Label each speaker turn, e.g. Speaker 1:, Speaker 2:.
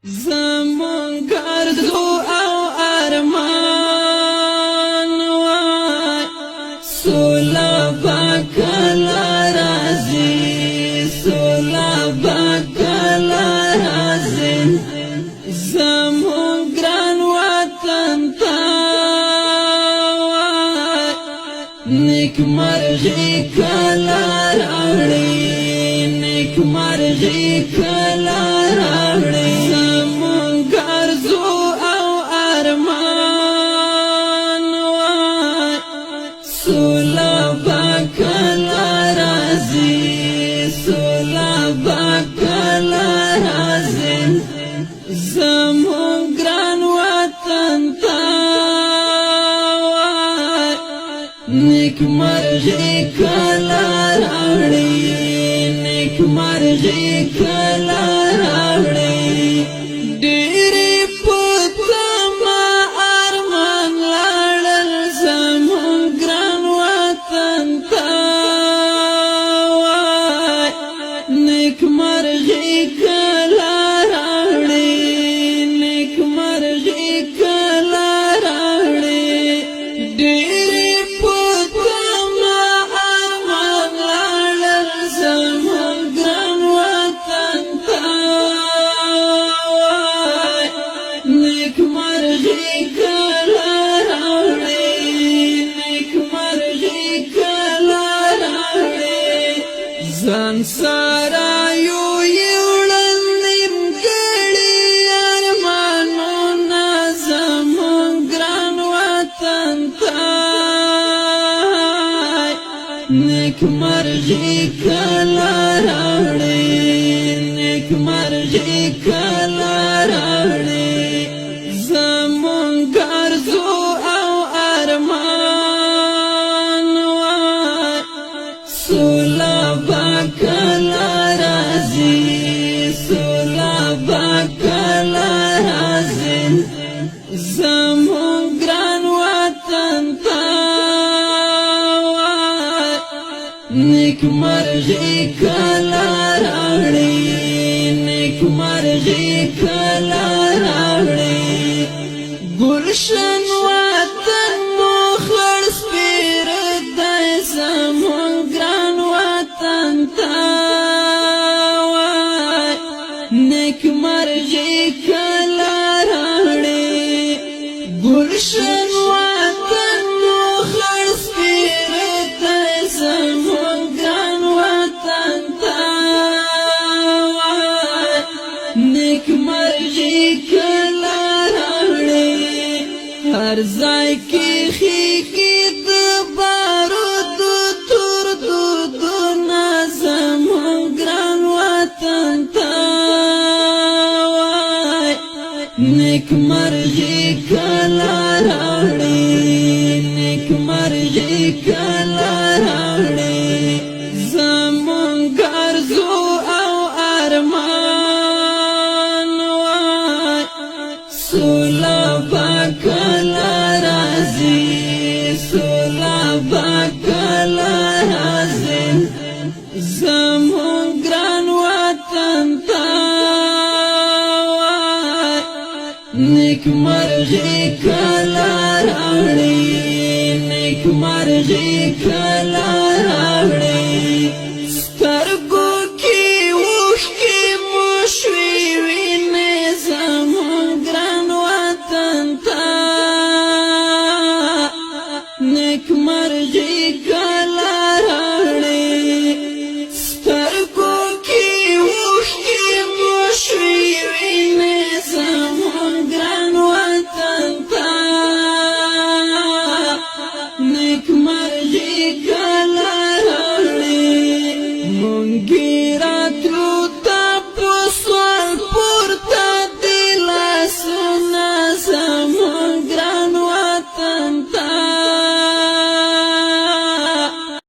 Speaker 1: زمون ګرځو او ارمان وای سولا باکلا رازي سولا باکلا رازي زمون ګران وطن ته وای نیک مرغي کلا راوړي نیک مرغي کلا راوړي سولا باکلا رازي سولا باکلا رازي زمون ګران وطن ته وای نیک مرغي کلا راوړي نیک مرغي کلا راوړي نیک مرغي کلا راوړي نیک مرغي کلا راوړي ډېرې په تمه ارمان لاړل زموږ ګران وطن ته وای نیک مرغي کلا راوړي نیک مرغي کلا راوړي ځان سره نیک مرغي کلا راوړي نیک مرغي کلا راوړي زمون ګرځو او ارمان وای سولا باکلا رازي سولا باکلا رازي زمون ګران وطن ته نیک مرغي کلا راوړي نیک مرغي کلا راوړي ګلشن وطن مو خړ سپیر دای زمون ګران وطن ته وای نیک مرغي کلا راوړي ګلشن وطن مو خړ سپیر دای زمون نیک مرغي کلا راوړي هر ځای کې خېږي د بارود تور دودونه زموږ ګران وطن ته وای نیک مرغي کلا راوړي نیک مرغي کلا راوړي زموږ ګرځو او ارمان سولا باکلا رازي سولا باکلا رازي زمون ګران وطن ته وای نیک مرغي کلا راوړي نیک مرغي کلا راوړي